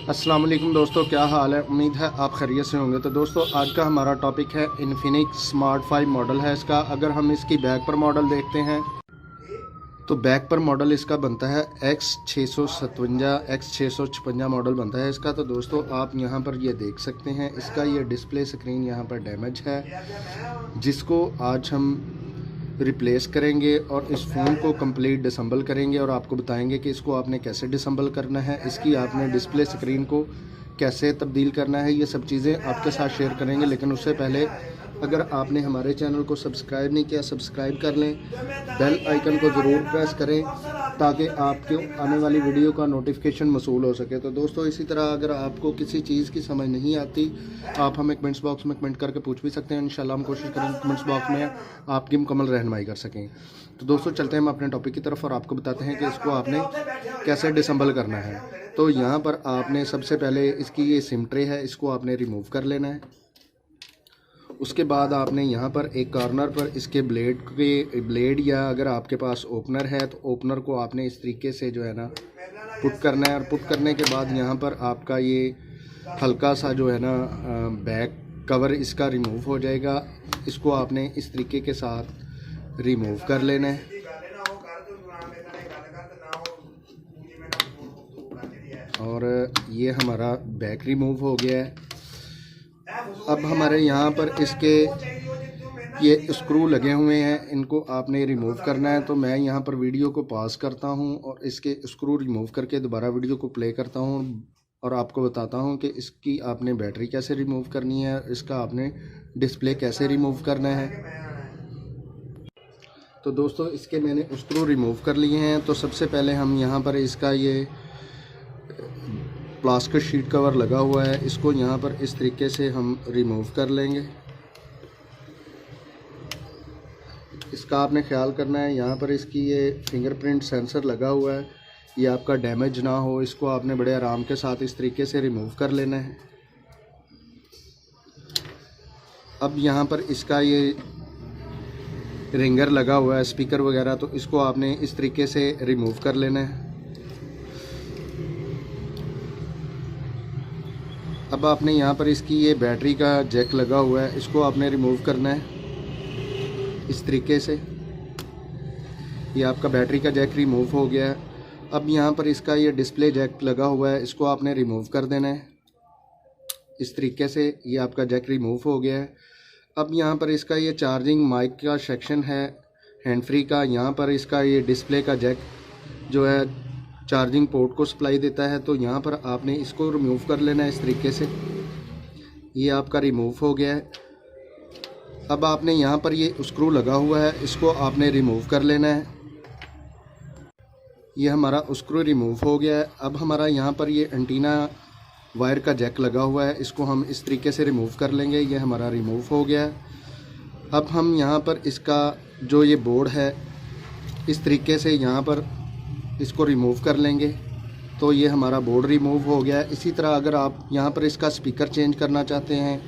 अस्सलाम वालेकुम दोस्तों, क्या हाल है। उम्मीद है आप खैरियत से होंगे। तो दोस्तों आज का हमारा टॉपिक है इन्फिनिक्स स्मार्ट 5 मॉडल है इसका। अगर हम इसकी बैक पर मॉडल देखते हैं तो बैक पर मॉडल इसका बनता है X657 मॉडल बनता है इसका। तो दोस्तों आप यहाँ पर ये देख सकते हैं, इसका ये डिस्प्ले स्क्रीन यहाँ पर डैमेज है, जिसको आज हम रिप्लेस करेंगे और इस फ़ोन को कंप्लीट डिसम्बल करेंगे और आपको बताएंगे कि इसको आपने कैसे डिसम्बल करना है, इसकी आपने डिस्प्ले स्क्रीन को कैसे तब्दील करना है, ये सब चीज़ें आपके साथ शेयर करेंगे। लेकिन उससे पहले अगर आपने हमारे चैनल को सब्सक्राइब नहीं किया, सब्सक्राइब कर लें, बेल आइकन को ज़रूर प्रेस करें ताकि आपके आने वाली वीडियो का नोटिफिकेशन मसूल हो सके। तो दोस्तों इसी तरह अगर आपको किसी चीज़ की समझ नहीं आती, आप हमें कमेंट्स बॉक्स में कमेंट करके पूछ भी सकते हैं। इंशाल्लाह हम कोशिश करेंगे कमेंट्स बॉक्स में आपकी मुकम्मल रहनुमाई कर सकें। तो दोस्तों चलते हैं हम अपने टॉपिक की तरफ और आपको बताते हैं कि इसको आपने कैसे डिसम्बल करना है। तो यहाँ पर आपने सबसे पहले इसकी ये सिम ट्रे है, इसको आपने रिमूव कर लेना है। उसके बाद आपने यहाँ पर एक कॉर्नर पर इसके ब्लेड या अगर आपके पास ओपनर है तो ओपनर को आपने इस तरीके से जो है ना पुट करना है। और पुट करने के बाद यहाँ पर आपका ये हल्का सा जो है ना बैक कवर इसका रिमूव हो जाएगा। इसको आपने इस तरीके के साथ रिमूव कर लेना है। और ये हमारा बैक रिमूव हो गया है। अब हमारे यहाँ पर इसके ये स्क्रू लगे हुए हैं, इनको आपने रिमूव करना है। तो मैं यहाँ पर वीडियो को पॉज करता हूँ और इसके स्क्रू रिमूव करके दोबारा वीडियो को प्ले करता हूँ और आपको बताता हूँ कि इसकी आपने बैटरी कैसे रिमूव करनी है, इसका आपने डिस्प्ले कैसे रिमूव करना है। तो दोस्तों इसके मैंने स्क्रू रिमूव कर लिए हैं। तो सबसे पहले हम यहाँ पर इसका ये प्लास्टिक शीट कवर लगा हुआ है, इसको यहाँ पर इस तरीके से हम रिमूव कर लेंगे। इसका आपने ख्याल करना है, यहाँ पर इसकी ये फिंगरप्रिंट सेंसर लगा हुआ है, ये आपका डैमेज ना हो, इसको आपने बड़े आराम के साथ इस तरीके से रिमूव कर लेना है। अब यहाँ पर इसका ये रिंगर लगा हुआ है, स्पीकर वगैरह, तो इसको आपने इस तरीके से रिमूव कर लेना है। अब आपने यहाँ पर इसकी ये बैटरी का जैक लगा हुआ है, इसको आपने रिमूव करना है इस तरीके से। ये आपका बैटरी का जैक रिमूव हो गया है। अब यहाँ पर इसका ये डिस्प्ले जैक लगा हुआ है, इसको आपने रिमूव कर देना है इस तरीके से। ये आपका जैक रिमूव हो गया है। अब यहाँ पर इसका ये चार्जिंग माइक का सेक्शन है हैंड फ्री का, यहाँ पर इसका ये डिस्प्ले का जैक जो है चार्जिंग पोर्ट को सप्लाई देता है। तो यहाँ पर आपने इसको रिमूव कर लेना है इस तरीके से। ये आपका रिमूव हो गया है। अब आपने यहाँ पर ये स्क्रू लगा हुआ है, इसको आपने रिमूव कर लेना है। ये हमारा स्क्रू रिमूव हो गया है। अब हमारा यहाँ पर ये एंटीना वायर का जैक लगा हुआ है, इसको हम इस तरीके से रिमूव कर लेंगे। ये हमारा रिमूव हो गया है। अब हम यहाँ पर इसका जो ये बोर्ड है इस तरीके से यहाँ पर इसको रिमूव कर लेंगे। तो ये हमारा बोर्ड रिमूव हो गया है। इसी तरह अगर आप यहाँ पर इसका स्पीकर चेंज करना चाहते हैं,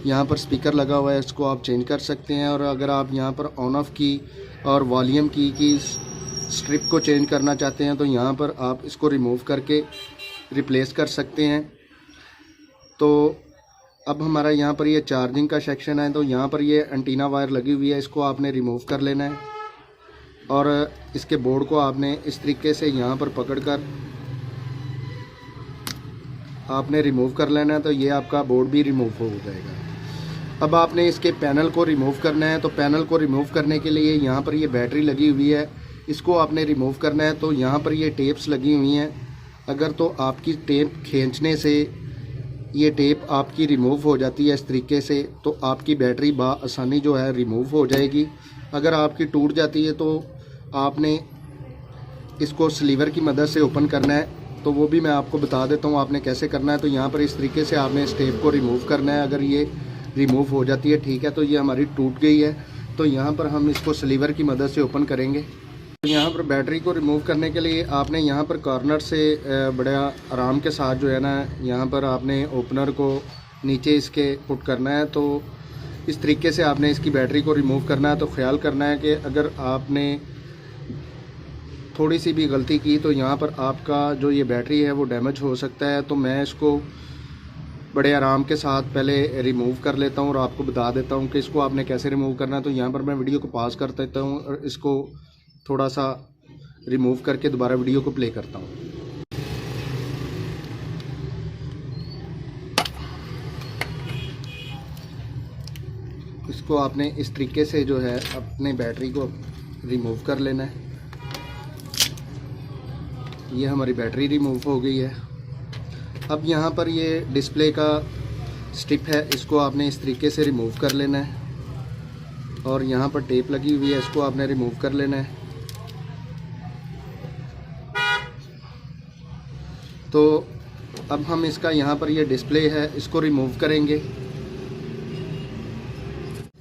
यहाँ पर स्पीकर लगा हुआ है, इसको आप चेंज कर सकते हैं। और अगर आप यहाँ पर ऑन ऑफ की और वॉल्यूम की स्ट्रिप को चेंज करना चाहते हैं तो यहाँ पर आप इसको रिमूव करके रिप्लेस कर सकते हैं। तो अब हमारा यहाँ पर ये चार्जिंग का सेक्शन है, तो यहाँ पर ये एंटीना वायर लगी हुई है, इसको आपने रिमूव कर लेना है। और इसके बोर्ड को आपने इस तरीके से यहाँ पर पकड़कर आपने रिमूव कर लेना है। तो ये आपका बोर्ड भी रिमूव हो जाएगा। अब आपने इसके पैनल को रिमूव करना है। तो पैनल को रिमूव करने के लिए यहाँ पर ये बैटरी लगी हुई है, इसको आपने रिमूव करना है। तो यहाँ पर ये टेप्स लगी हुई हैं, अगर तो आपकी टेप खींचने से ये टेप आपकी रिमूव हो जाती है इस तरीके से, तो आपकी बैटरी आसानी जो है रिमूव हो जाएगी। अगर आपकी टूट जाती है तो आपने इसको स्लीवर की मदद से ओपन करना है, तो वो भी मैं आपको बता देता हूँ आपने कैसे करना है। तो यहाँ पर इस तरीके से आपने इस टेप को रिमूव करना है। अगर ये रिमूव हो जाती है, ठीक है, तो ये हमारी टूट गई है। तो यहाँ पर हम इसको स्लीवर की मदद से ओपन करेंगे। तो यहाँ पर बैटरी को रिमूव करने के लिए आपने यहाँ पर कॉर्नर से बड़े आराम के साथ जो है ना, यहाँ पर आपने ओपनर को नीचे इसके पुट करना है। तो इस तरीके से आपने इसकी बैटरी को रिमूव करना है। तो ख्याल करना है कि अगर आपने थोड़ी सी भी गलती की तो यहाँ पर आपका जो ये बैटरी है वो डैमेज हो सकता है। तो मैं इसको बड़े आराम के साथ पहले रिमूव कर लेता हूँ और आपको बता देता हूँ कि इसको आपने कैसे रिमूव करना है। तो यहाँ पर मैं वीडियो को पॉज कर देता हूँ और इसको थोड़ा सा रिमूव करके दोबारा वीडियो को प्ले करता हूँ। इसको आपने इस तरीके से जो है अपने बैटरी को रिमूव कर लेना है। ये हमारी बैटरी रिमूव हो गई है। अब यहाँ पर ये डिस्प्ले का स्ट्रिप है, इसको आपने इस तरीके से रिमूव कर लेना है और यहाँ पर टेप लगी हुई है, इसको आपने रिमूव कर लेना है। तो अब हम इसका यहाँ पर ये डिस्प्ले है इसको रिमूव करेंगे।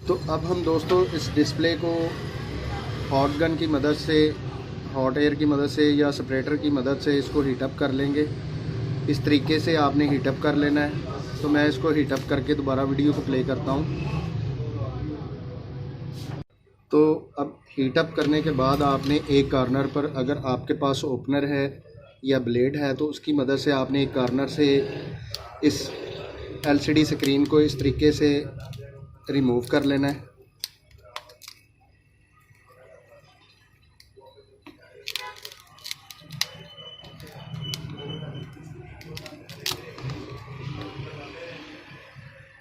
तो अब हम दोस्तों इस डिस्प्ले को हॉट गन की मदद से, हॉट एयर की मदद से या सेपरेटर की मदद से इसको हीटअप कर लेंगे। इस तरीके से आपने हीटअप कर लेना है। तो मैं इसको हीटअप करके दोबारा वीडियो को प्ले करता हूँ। तो अब हीटअप करने के बाद आपने एक कॉर्नर पर, अगर आपके पास ओपनर है या ब्लेड है तो उसकी मदद से आपने एक कॉर्नर से इस एलसीडी स्क्रीन को इस तरीके से रिमूव कर लेना है।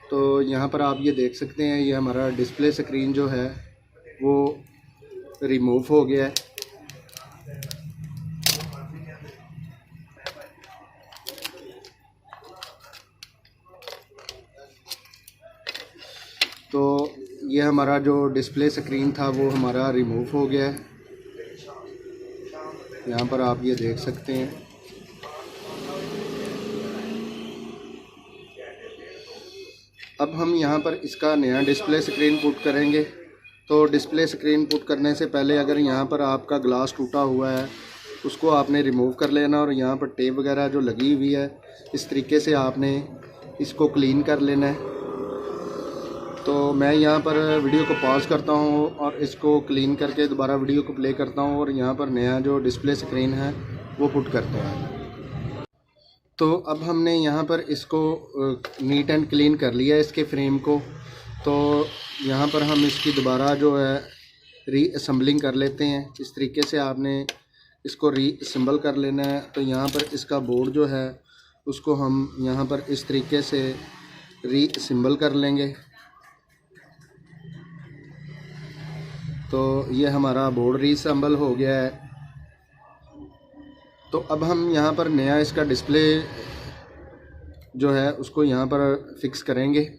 तो यहाँ पर आप ये देख सकते हैं ये हमारा डिस्प्ले स्क्रीन जो है वो रिमूव हो गया है। तो ये हमारा जो डिस्प्ले स्क्रीन था वो हमारा रिमूव हो गया है। यहाँ पर आप ये देख सकते हैं। अब हम यहाँ पर इसका नया डिस्प्ले स्क्रीन पुट करेंगे। तो डिस्प्ले स्क्रीन पुट करने से पहले अगर यहाँ पर आपका ग्लास टूटा हुआ है उसको आपने रिमूव कर लेना और यहाँ पर टेप वगैरह जो लगी हुई है इस तरीके से आपने इसको क्लीन कर लेना है। तो मैं यहाँ पर वीडियो को पॉज करता हूँ और इसको क्लीन करके दोबारा वीडियो को प्ले करता हूँ और यहाँ पर नया जो डिस्प्ले स्क्रीन है वो पुट करते हैं। तो अब हमने यहाँ पर इसको नीट एंड क्लीन कर लिया इसके फ्रेम को। तो यहाँ पर हम इसकी दोबारा जो है रीअसेंबलिंग कर लेते हैं। इस तरीके से आपने इसको रीअसेंबल कर लेना है। तो यहाँ पर इसका बोर्ड जो है उसको हम यहाँ पर इस तरीके से रीअसेंबल कर लेंगे। तो ये हमारा बोर्ड रीअसेंबल हो गया है। तो अब हम यहाँ पर नया इसका डिस्प्ले जो है उसको यहाँ पर फिक्स करेंगे।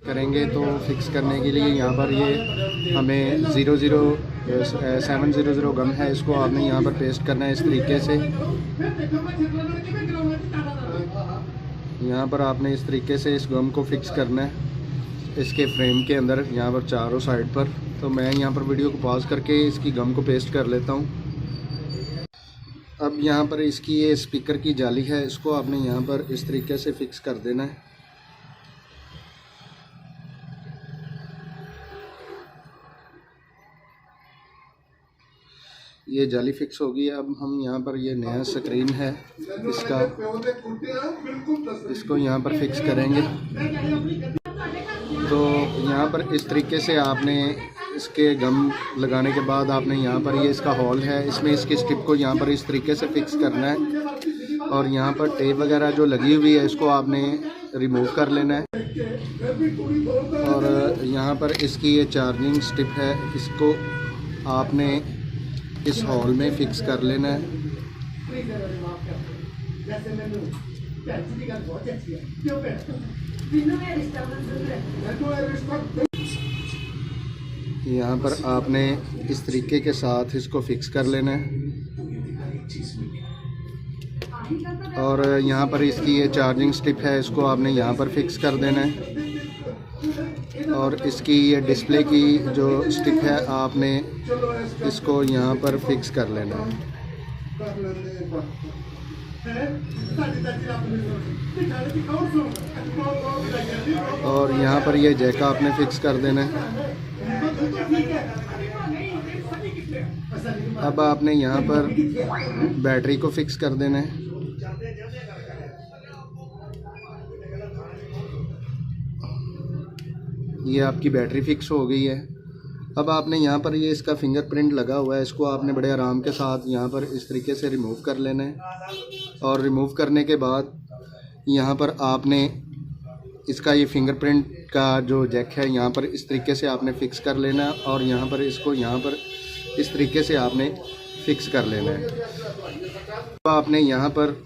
तो फिक्स करने के लिए यहाँ पर ये हमें 700 गम है, इसको आपने यहाँ पर पेस्ट करना है इस तरीके से। यहाँ पर आपने इस तरीके से इस गम को फिक्स करना है इसके फ्रेम के अंदर, यहाँ पर चारों साइड पर। तो मैं यहाँ पर वीडियो को पॉज करके इसकी गम को पेस्ट कर लेता हूँ। अब यहाँ पर इसकी ये स्पीकर की जाली है, इसको आपने यहाँ पर इस तरीके से फिक्स कर देना है। ये जाली फिक्स होगी। अब हम यहाँ पर ये नया स्क्रीन है इसका, इसको यहाँ पर फिक्स करेंगे। तो यहाँ पर इस तरीके से आपने इसके गम लगाने के बाद आपने यहाँ पर ये इसका होल है, इसमें इसकी स्ट्रिप को यहाँ पर इस तरीके से फिक्स करना है और यहाँ पर टेप वगैरह जो लगी हुई है इसको आपने रिमूव कर लेना है। और यहाँ पर इसकी ये चार्जिंग स्ट्रिप है, इसको आपने इस होल में फिक्स कर लेना है। यहाँ पर आपने इस तरीके के साथ इसको फिक्स कर लेना है। और यहाँ पर इसकी ये चार्जिंग स्ट्रिप है, इसको आपने यहाँ पर फिक्स कर देना है। और इसकी ये डिस्प्ले की जो स्टिक है आपने इसको यहाँ पर फिक्स कर लेना है। और यहाँ पर ये जैका आपने फिक्स कर देना है। अब आपने यहाँ पर बैटरी को फिक्स कर देना है। ये आपकी बैटरी फिक्स हो गई है। अब आपने यहाँ पर ये इसका फिंगरप्रिंट लगा हुआ है, इसको आपने बड़े आराम के साथ यहाँ पर इस तरीके से रिमूव कर लेना है। और रिमूव करने के बाद यहाँ पर आपने इसका ये फिंगरप्रिंट का जो जैक है यहाँ पर इस तरीके से आपने फ़िक्स कर लेना है। और यहाँ पर इसको यहाँ पर इस तरीके से आपने फ़िक्स कर लेना है। तो आपने यहाँ पर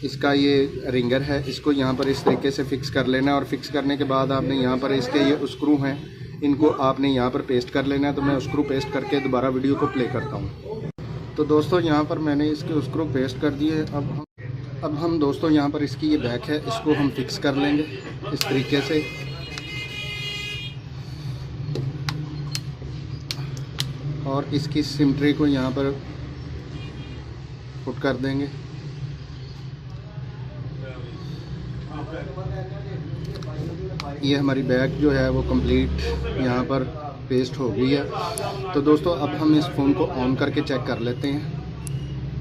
इसका ये रिंगर है, इसको यहाँ पर इस तरीके से फ़िक्स कर लेना है। और फिक्स करने के बाद आपने यहाँ पर इसके ये स्क्रू हैं, इनको आपने यहाँ पर पेस्ट कर लेना है। तो मैं स्क्रू पेस्ट करके दोबारा वीडियो को प्ले करता हूँ। तो दोस्तों यहाँ पर मैंने इसके स्क्रू पेस्ट कर दिए। अब हम दोस्तों यहाँ पर इसकी ये बैक है, इसको हम फिक्स कर लेंगे इस तरीके से। और इसकी सिमेट्री को यहाँ पर पुट कर देंगे। ये हमारी बैग जो है वो कंप्लीट यहाँ पर पेस्ट हो गई है। तो दोस्तों अब हम इस फ़ोन को ऑन करके चेक कर लेते हैं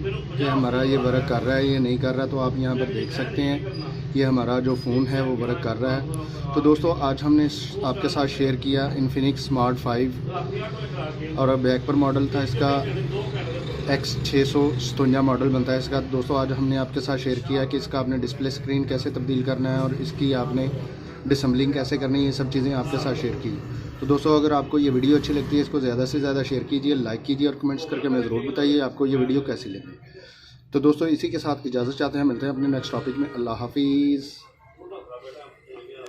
कि हमारा ये वर्क कर रहा है या नहीं कर रहा। तो आप यहाँ पर देख सकते हैं ये हमारा जो फ़ोन है वो वर्क कर रहा है। तो दोस्तों आज हमने आपके साथ शेयर किया इन्फिनिक्स स्मार्ट 5 और बैक पर मॉडल था इसका X657 मॉडल बनता है इसका। दोस्तों आज हमने आपके साथ शेयर किया कि इसका आपने डिस्प्ले स्क्रीन कैसे तब्दील करना है और इसकी आपने डिसम्बलिंग कैसे करनी है, ये सब चीज़ें आपके साथ शेयर की। तो दोस्तों अगर आपको ये वीडियो अच्छी लगती है इसको ज़्यादा से ज़्यादा शेयर कीजिए, लाइक कीजिए और कमेंट्स करके हमें ज़रूर बताइए आपको ये वीडियो कैसी लगी। तो दोस्तों इसी के साथ इजाज़त चाहते हैं, मिलते हैं अपने नेक्स्ट टॉपिक में। अल्लाह हाफिज़।